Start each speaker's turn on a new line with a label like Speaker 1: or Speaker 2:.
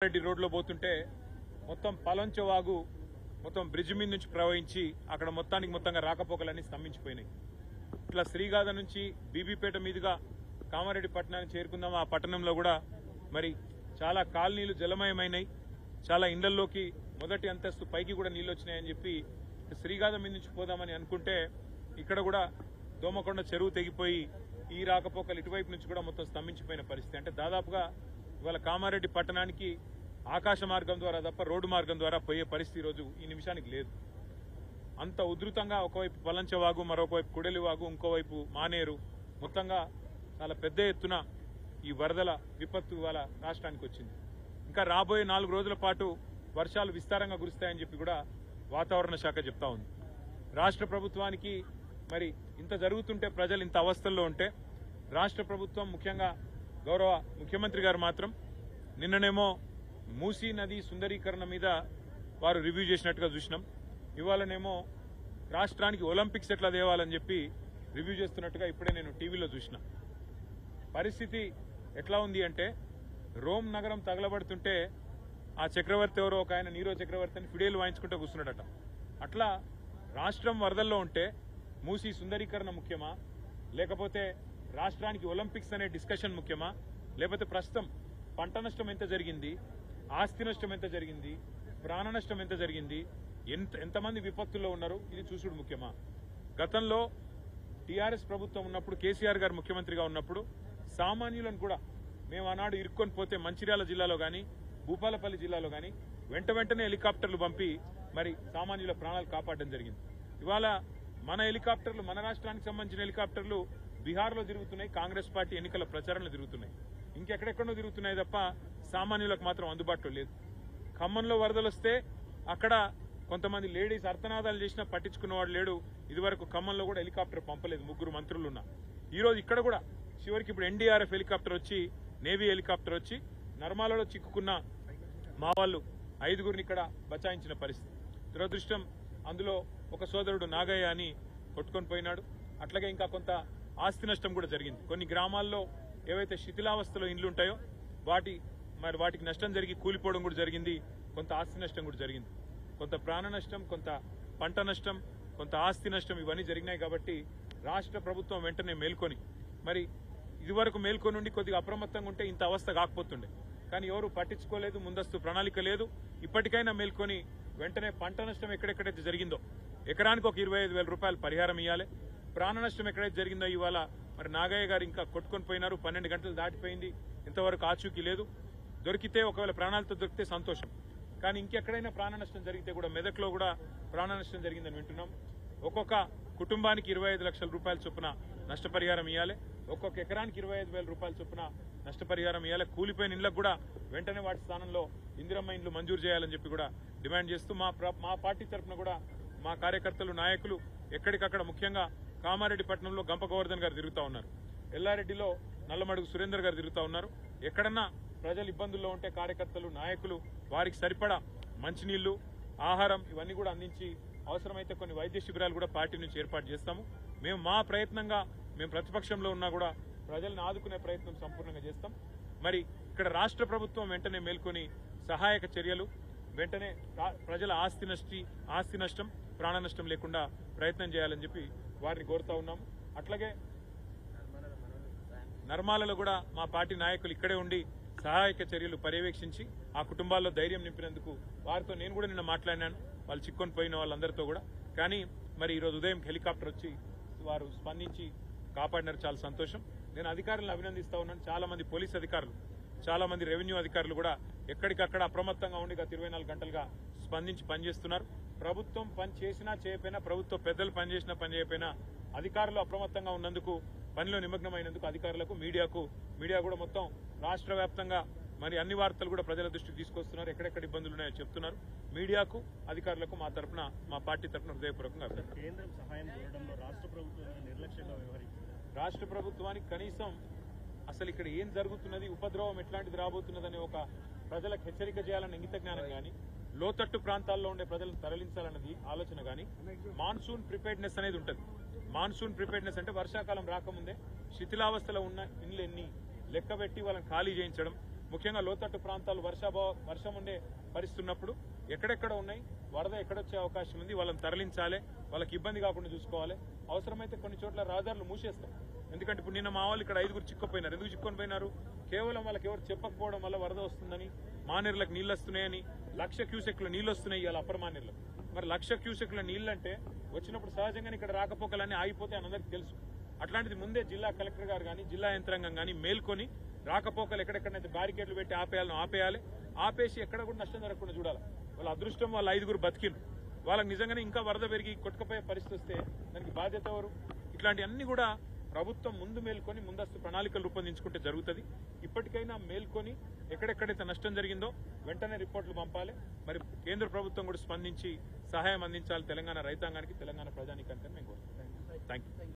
Speaker 1: రెడ్డి రోడ్లో పోతుంటే మొత్తం పలంచ వాగు మొత్తం బ్రిడ్జ్ మీద నుంచి ప్రవహించి అక్కడ మొత్తంగా రాకపోకలన్నీ స్తంభించిపోయినాయి. ఇట్లా శ్రీగాధ నుంచి బీబీపేట మీదుగా కామారెడ్డి పట్టణాన్ని చేరుకుందాం. ఆ పట్టణంలో కూడా మరి చాలా కాలనీలు జలమయమైనాయి. చాలా ఇండ్లలోకి మొదటి అంతస్తు పైకి కూడా నీళ్లు వచ్చినాయని చెప్పి శ్రీగాధ మీద నుంచి పోదామని అనుకుంటే ఇక్కడ కూడా దోమకొండ చెరువు తెగిపోయి ఈ రాకపోకలు ఇటువైపు నుంచి కూడా మొత్తం స్తంభించిపోయిన పరిస్థితి. అంటే దాదాపుగా ఇవాళ కామారెడ్డి పట్టణానికి ఆకాశ మార్గం ద్వారా తప్ప రోడ్డు మార్గం ద్వారా పోయే పరిస్థితి రోజు ఈ నిమిషానికి లేదు. అంత ఉధృతంగా ఒకవైపు పలంచవాగు, మరొకవైపు కుడలివాగు, ఇంకోవైపు మానేరు, మొత్తంగా చాలా పెద్ద ఎత్తున ఈ వరదల విపత్తు ఇవాళ రాష్ట్రానికి వచ్చింది. ఇంకా రాబోయే 4 రోజుల పాటు వర్షాలు విస్తారంగా కురుస్తాయని చెప్పి కూడా వాతావరణ శాఖ చెప్తా ఉంది. రాష్ట్ర ప్రభుత్వానికి మరి ఇంత జరుగుతుంటే, ప్రజలు ఇంత అవస్థల్లో ఉంటే, రాష్ట్ర ప్రభుత్వం ముఖ్యంగా గౌరవ ముఖ్యమంత్రి గారు మాత్రం నిన్ననేమో మూసీ నది సుందరీకరణ మీద వారు రివ్యూ చేసినట్టుగా చూసినాం. ఇవాళనేమో రాష్ట్రానికి ఒలింపిక్స్ ఎట్లా తేవాలని చెప్పి రివ్యూ చేస్తున్నట్టుగా ఇప్పుడే నేను టీవీలో చూసిన. పరిస్థితి ఎట్లా ఉంది అంటే, రోమ్ నగరం తగలబడుతుంటే ఆ చక్రవర్తి ఎవరో ఒక ఆయన నీరో చక్రవర్తి అని ఫిడేలు వాయించుకుంటూ కూర్చున్నాడట. అట్లా రాష్ట్రం వరదల్లో ఉంటే మూసీ సుందరీకరణ ముఖ్యమా, లేకపోతే రాష్ట్రానికి ఒలింపిక్స్ అనే డిస్కషన్ ముఖ్యమా, లేకపోతే ప్రస్తుతం పంట నష్టం ఎంత జరిగింది, ఆస్తి నష్టం ఎంత జరిగింది, ప్రాణ నష్టం ఎంత జరిగింది, ఎంతమంది విపత్తుల్లో ఉన్నారు, ఇది చూసుడు ముఖ్యమా? గతంలో టీఆర్ఎస్ ప్రభుత్వం ఉన్నప్పుడు, కేసీఆర్ గారు ముఖ్యమంత్రిగా ఉన్నప్పుడు సామాన్యులను కూడా మేము ఆనాడు ఇరుక్కొని పోతే మంచిర్యాల జిల్లాలో గాని, భూపాలపల్లి జిల్లాలో గాని వెంటనే హెలికాప్టర్లు పంపి మరి సామాన్యుల ప్రాణాలు కాపాడడం జరిగింది. ఇవాళ మన హెలికాప్టర్లు, మన రాష్ట్రానికి సంబంధించిన హెలికాప్టర్లు బీహార్లో తిరుగుతున్నాయి, కాంగ్రెస్ పార్టీ ఎన్నికల ప్రచారంలో తిరుగుతున్నాయి, ఇంకెక్కడెక్కడో తిరుగుతున్నాయి తప్ప సామాన్యులకు మాత్రం అందుబాటులో లేదు. ఖమ్మంలో వరదలు వస్తే అక్కడ కొంతమంది లేడీస్ అర్థనాదాలు చేసినా పట్టించుకున్నవాడు లేడు. ఇదివరకు ఖమ్మంలో కూడా హెలికాప్టర్ పంపలేదు, 3 మంత్రులున్నా. ఈ రోజు ఇక్కడ కూడా చివరికి ఇప్పుడు ఎన్డీఆర్ఎఫ్ హెలికాప్టర్ వచ్చి, నేవీ హెలికాప్టర్ వచ్చి నర్మాలలో చిక్కుకున్న మా వాళ్ళు 5గురిని ఇక్కడ బచాయించిన పరిస్థితి. దురదృష్టం, అందులో ఒక సోదరుడు నాగయ్య అని కొట్టుకొని పోయినాడు. అట్లాగే ఇంకా కొంత ఆస్తి నష్టం కూడా జరిగింది. కొన్ని గ్రామాల్లో ఏవైతే శిథిలావస్థలో ఇండ్లు ఉంటాయో వాటికి నష్టం జరిగి కూలిపోవడం కూడా జరిగింది. కొంత ఆస్తి నష్టం కూడా జరిగింది. కొంత ప్రాణ నష్టం, కొంత పంట నష్టం, కొంత ఆస్తి నష్టం, ఇవన్నీ జరిగినాయి. కాబట్టి రాష్ట్ర ప్రభుత్వం వెంటనే మేల్కొని, మరి ఇదివరకు మేల్కొని ఉండి కొద్దిగా అప్రమత్తంగా ఉంటే ఇంత అవస్థ కాకపోతుండే. కానీ ఎవరు పట్టించుకోలేదు, ముందస్తు ప్రణాళిక లేదు. ఇప్పటికైనా మేల్కొని వెంటనే పంట నష్టం ఎక్కడెక్కడైతే జరిగిందో ఎకరానికి ఒక 25,000 రూపాయలు పరిహారం ఇవ్వాలి. ప్రాణ నష్టం ఎక్కడైతే జరిగిందో ఇవాళ మరి నాగయ్య గారు ఇంకా కొట్టుకొని పోయినారు, 12 గంటలు దాటిపోయింది, ఇంతవరకు ఆచూకీ లేదు. దొరికితే ఒకవేళ ప్రాణాలతో దొరికితే సంతోషం. కానీ ఇంకెక్కడైనా ప్రాణ నష్టం జరిగితే కూడా, మెదక్లో కూడా ప్రాణ నష్టం జరిగిందని వింటున్నాం. ఒక్కొక్క కుటుంబానికి 25 లక్షల రూపాయల చొప్పున నష్టపరిహారం ఇవ్వాలి. ఒక్కొక్క ఎకరానికి 25,000 రూపాయల చొప్పున నష్టపరిహారం ఇవ్వాలి. కూలిపోయిన ఇళ్లకు కూడా వెంటనే వాటి స్థానంలో ఇందిరమ్మ ఇండ్లు మంజూరు చేయాలని చెప్పి కూడా డిమాండ్ చేస్తూ మా పార్టీ తరఫున కూడా మా కార్యకర్తలు, నాయకులు ఎక్కడికక్కడ, ముఖ్యంగా కామారెడ్డి పట్టణంలో గంప గోవర్ధన్ గారు తిరుగుతూ ఉన్నారు, ఎల్లారెడ్డిలో నల్లమడుగు సురేందర్ గారు తిరుగుతూ ఉన్నారు. ఎక్కడన్నా ప్రజలు ఇబ్బందుల్లో ఉంటే కార్యకర్తలు, నాయకులు వారికి సరిపడా మంచినీళ్లు, ఆహారం ఇవన్నీ కూడా అందించి అవసరమైతే కొన్ని వైద్య శిబిరాలు కూడా పార్టీ నుంచి ఏర్పాటు చేస్తాము. మేము మా ప్రయత్నంగా, మేము ప్రతిపక్షంలో ఉన్నా కూడా ప్రజలను ఆదుకునే ప్రయత్నం సంపూర్ణంగా చేస్తాం. మరి ఇక్కడ రాష్ట్ర ప్రభుత్వం వెంటనే మేల్కొని సహాయక చర్యలు, వెంటనే ప్రజల ఆస్తి నష్టం, ప్రాణ నష్టం లేకుండా ప్రయత్నం చేయాలని చెప్పి వారిని కోరుతా ఉన్నాం. అట్లాగే నర్మాలలో కూడా మా పార్టీ నాయకులు ఇక్కడే ఉండి సహాయక చర్యలు పర్యవేక్షించి ఆ కుటుంబాల్లో ధైర్యం నింపినందుకు వారితో నేను కూడా నిన్న మాట్లాడినాను, వాళ్ళు చిక్కొని పోయిన వాళ్ళందరితో కూడా. కానీ మరి ఈరోజు ఉదయం హెలికాప్టర్ వచ్చి వారు స్పందించి కాపాడినారు, చాలా సంతోషం. నేను అధికారులను అభినందిస్తా ఉన్నాను. చాలా మంది పోలీస్ అధికారులు, చాలా మంది రెవెన్యూ అధికారులు కూడా ఎక్కడికక్కడ అప్రమత్తంగా ఉండి గత 24 గంటలుగా స్పందించి పనిచేస్తున్నారు. ప్రభుత్వం పని చేసినా చేయకపోయినా, ప్రభుత్వ పెద్దలు పనిచేసినా పని చేయకపోయినా అధికారులు అప్రమత్తంగా ఉన్నందుకు, పనిలో నిమగ్నమైనందుకు అధికారులకు, మీడియా కూడా మొత్తం రాష్ట్ర వ్యాప్తంగా మరి అన్ని వార్తలు కూడా ప్రజల దృష్టికి తీసుకొస్తున్నారు. ఎక్కడెక్కడ ఇబ్బందులు ఉన్నాయో చెప్తున్నారు. మీడియాకు, అధికారులకు మా పార్టీ తరఫున హృదయపూర్వకంగా
Speaker 2: కేంద్రం సహాయం కోరడంలో రాష్ట్ర ప్రభుత్వం నిర్లక్ష్యంగా వ్యవహరించింది.
Speaker 1: రాష్ట్ర ప్రభుత్వానికి కనీసం అసలు ఇక్కడ ఏం జరుగుతున్నది, ఉపద్రవం ఎట్లాంటిది రాబోతున్నదని ఒక ప్రజలకు హెచ్చరిక చేయాలన్న ఇంగిత జ్ఞానం గానీ, లోతట్టు ప్రాంతాల్లో ఉండే ప్రజలను తరలించాలన్నది ఆలోచన గానీ, మాన్సూన్ ప్రిపేర్డ్నెస్ అనేది ఉంటుంది. మాన్సూన్ ప్రిపేర్డ్నెస్ అంటే వర్షాకాలం రాకముందే శిథిలావస్థలో ఉన్న ఇండ్లు ఎన్ని లెక్కబెట్టి వాళ్ళని ఖాళీ చేయించడం, ముఖ్యంగా లోతట్టు ప్రాంతాలు వర్షం ఉండే పరిస్థితి ఉన్నప్పుడు ఎక్కడెక్కడ ఉన్నాయి, వరద ఎక్కడొచ్చే అవకాశం ఉంది, వాళ్ళని తరలించాలి, వాళ్ళకి ఇబ్బంది కాకుండా చూసుకోవాలి. అవసరమైతే కొన్ని చోట్ల రహదారులు మూసేస్తాం. ఎందుకంటే ఇప్పుడు నిన్న మా వాళ్ళు ఇక్కడ 5 చిక్కుపోయినారు. ఎందుకు చిక్కుని పోయినారు? కేవలం వాళ్ళకి ఎవరు చెప్పకపోవడం వల్ల వరద వస్తుందని, మానేరులకు నీళ్ళు వస్తున్నాయని, 1,00,000 క్యూసెక్ల నీళ్ళు వస్తున్నాయి ఇవాళ అప్పర్ మానేరులకు. మరి 1,00,000 క్యూసెక్ల నీళ్ళు అంటే వచ్చినప్పుడు సహజంగానే ఇక్కడ రాకపోకలన్నీ ఆగిపోతే అని అందరికీ తెలుసు. అట్లాంటిది ముందే జిల్లా కలెక్టర్ గారు కానీ జిల్లా యంత్రాంగం కానీ మేల్కొని రాకపోకలు ఎక్కడెక్కడైతే బ్యారికేడ్లు పెట్టి ఆపేయాలి, ఆపేసి ఎక్కడ కూడా నష్టం జరగకుండా చూడాలి. వాళ్ళ అదృష్టం వాళ్ళ 5 బతికిండ్రు. వాళ్ళకి నిజంగానే ఇంకా వరద పెరిగి కొట్టుకుపోయే పరిస్థితి వస్తే దానికి బాధ్యత ఎవరు? ఇట్లాంటివన్నీ కూడా ప్రభుత్వం ముందు మేల్కొని ముందస్తు ప్రణాళికలు రూపొందించుకుంటే జరుగుతుంది. ఇప్పటికైనా మేల్కొని ఎక్కడెక్కడైతే నష్టం జరిగిందో వెంటనే రిపోర్టులు పంపాలి. మరి కేంద్ర ప్రభుత్వం కూడా స్పందించి సహాయం అందించాలి తెలంగాణ రైతాంగానికి, తెలంగాణ ప్రజానీకానికి. మేము కోరుతున్నాం. Thank you.